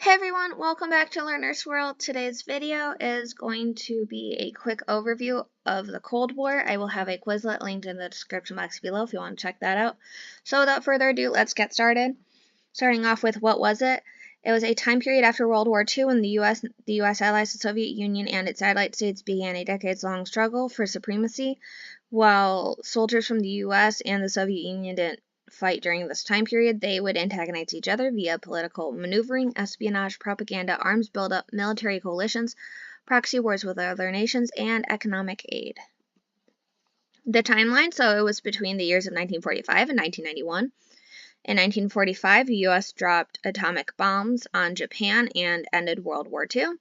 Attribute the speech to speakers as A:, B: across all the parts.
A: Hey everyone, welcome back to Learner's World. Today's video is going to be a quick overview of the Cold War. I will have a Quizlet linked in the description box below if you want to check that out. So without further ado, let's get started. Starting off with what was it? It was a time period after World War II when the U.S. allies, the Soviet Union, and its satellite states began a decades-long struggle for supremacy. While soldiers from the U.S. and the Soviet Union didn't fight during this time period, they would antagonize each other via political maneuvering, espionage, propaganda, arms buildup, military coalitions, proxy wars with other nations, and economic aid. The timeline, so it was between the years of 1945 and 1991. In 1945, the U.S. dropped atomic bombs on Japan and ended World War II. In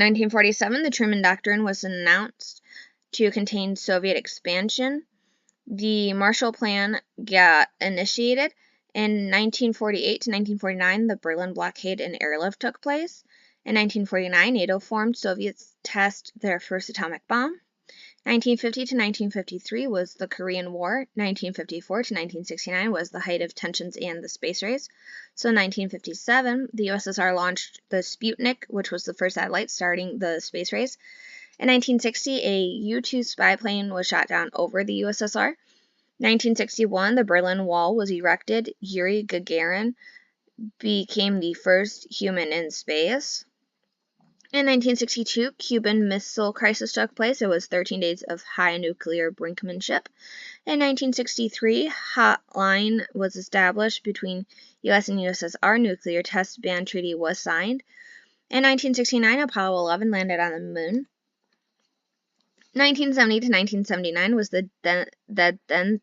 A: 1947, the Truman Doctrine was announced to contain Soviet expansion. The Marshall Plan got initiated. In 1948 to 1949, the Berlin blockade and airlift took place. In 1949, NATO formed. Soviets test their first atomic bomb. 1950 to 1953 was the Korean War. 1954 to 1969 was the height of tensions and the space race. So in 1957, the USSR launched the Sputnik, which was the first satellite starting the space race. In 1960, a U-2 spy plane was shot down over the USSR. 1961, the Berlin Wall was erected. Yuri Gagarin became the first human in space. In 1962, Cuban Missile Crisis took place. It was 13 days of high nuclear brinkmanship. In 1963, hotline was established between U.S. and USSR. Nuclear test ban treaty was signed. In 1969, Apollo 11 landed on the moon. 1970 to 1979 was the Detente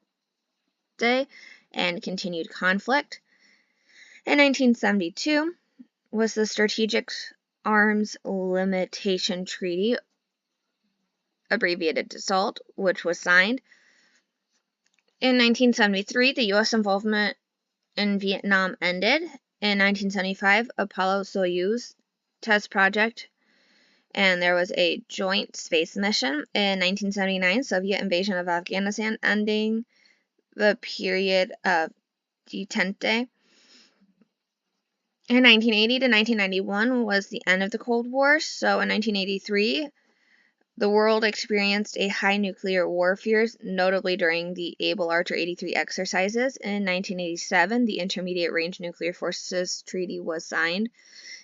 A: and continued conflict. In 1972 was the Strategic Arms Limitation Treaty, abbreviated to SALT, which was signed. In 1973, the U.S. involvement in Vietnam ended. In 1975, Apollo-Soyuz test project, and there was a joint space mission. In 1979, Soviet invasion of Afghanistan, ending the period of detente. In 1980 to 1991 was the end of the Cold War. So in 1983, the world experienced a high nuclear war fears, notably during the Able Archer 83 exercises. In 1987, the Intermediate Range Nuclear Forces Treaty was signed.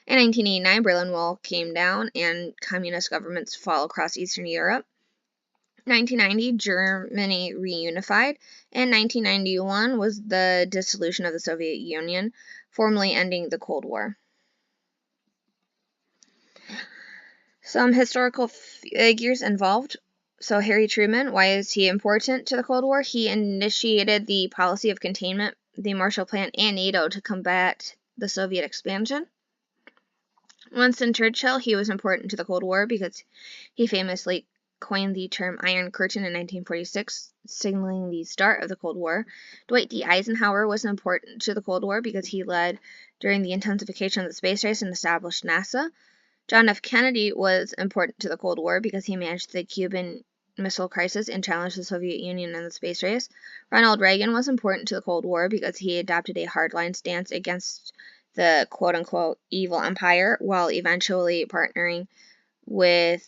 A: In 1989, Berlin Wall came down and communist governments fall across Eastern Europe. 1990, Germany reunified. And 1991 was the dissolution of the Soviet Union, formally ending the Cold War. Some historical figures involved. So Harry Truman, why is he important to the Cold War? He initiated the policy of containment, the Marshall Plan, and NATO to combat the Soviet expansion. Winston Churchill, he was important to the Cold War because he famously coined the term Iron Curtain in 1946, signaling the start of the Cold War. Dwight D. Eisenhower was important to the Cold War because he led during the intensification of the space race and established NASA. John F. Kennedy was important to the Cold War because he managed the Cuban Missile Crisis and challenged the Soviet Union in the space race. Ronald Reagan was important to the Cold War because he adopted a hardline stance against the quote-unquote evil empire while eventually partnering with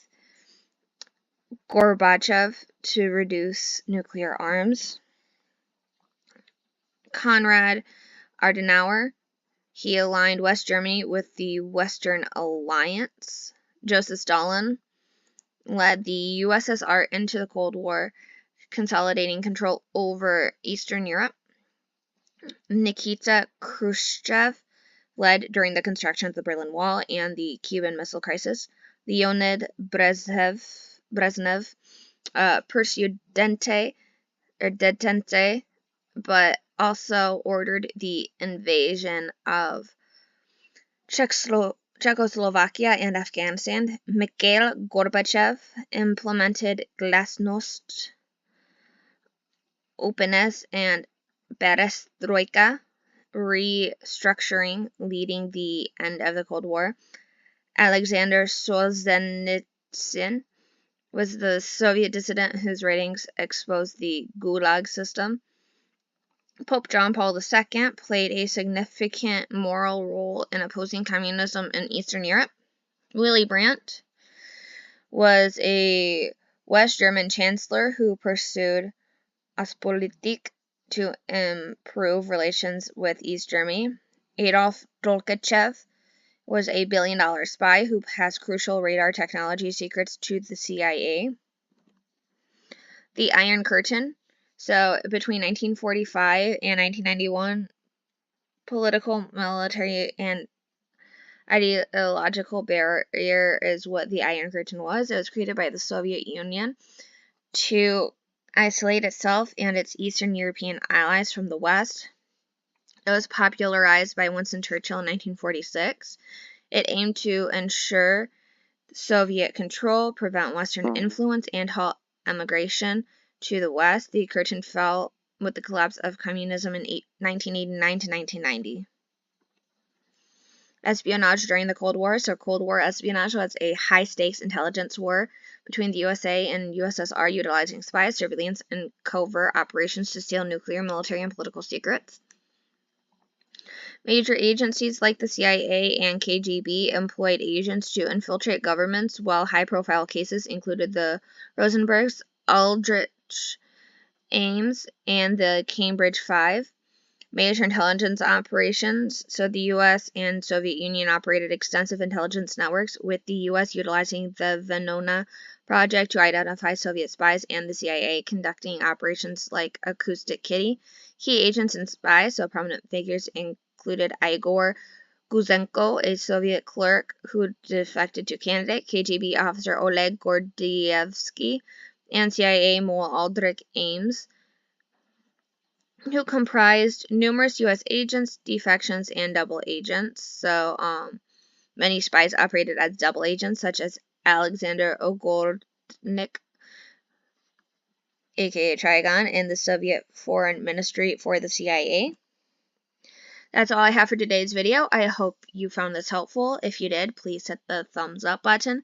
A: Gorbachev to reduce nuclear arms. Konrad Adenauer, he aligned West Germany with the Western Alliance. Joseph Stalin led the USSR into the Cold War, consolidating control over Eastern Europe. Nikita Khrushchev led during the construction of the Berlin Wall and the Cuban Missile Crisis. Leonid Brezhnev pursued detente, but also ordered the invasion of Czechoslovakia and Afghanistan. Mikhail Gorbachev implemented glasnost, openness, and perestroika, restructuring, leading the end of the Cold War. Alexander Solzhenitsyn was the Soviet dissident whose writings exposed the Gulag system. Pope John Paul II played a significant moral role in opposing communism in Eastern Europe. Willy Brandt was a West German chancellor who pursued Ostpolitik to improve relations with East Germany. Adolf Tolkachev was a billion-dollar spy who passed crucial radar technology secrets to the CIA. The Iron Curtain. So between 1945 and 1991, political, military, and ideological barrier is what the Iron Curtain was. It was created by the Soviet Union to isolate itself and its Eastern European allies from the West. It was popularized by Winston Churchill in 1946. It aimed to ensure Soviet control, prevent Western influence, and halt emigration to the West. The curtain fell with the collapse of communism in 1989 to 1990. Espionage during the Cold War. So Cold War espionage was a high-stakes intelligence war between the USA and USSR utilizing spies, surveillance, and covert operations to steal nuclear, military, and political secrets. Major agencies like the CIA and KGB employed agents to infiltrate governments, while high-profile cases included the Rosenbergs, Aldrich Ames, and the Cambridge Five. Major intelligence operations. So the U.S. and Soviet Union operated extensive intelligence networks, with the U.S. utilizing the Venona project to identify Soviet spies and the CIA conducting operations like Acoustic Kitty. Key agents and spies, so prominent figures, included Igor Guzenko, a Soviet clerk who defected to Canada, KGB officer Oleg Gordievsky, and CIA mole Aldrich Ames, who comprised numerous U.S. agents, defections, and double agents. So, many spies operated as double agents, such as Alexander Ogornik, aka Trigon, in the Soviet Foreign Ministry for the CIA. That's all I have for today's video. I hope you found this helpful. If you did, please hit the thumbs up button.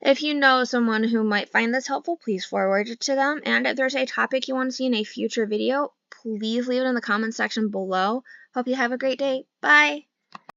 A: If you know someone who might find this helpful, please forward it to them. And if there's a topic you want to see in a future video, please leave it in the comments section below. Hope you have a great day. Bye!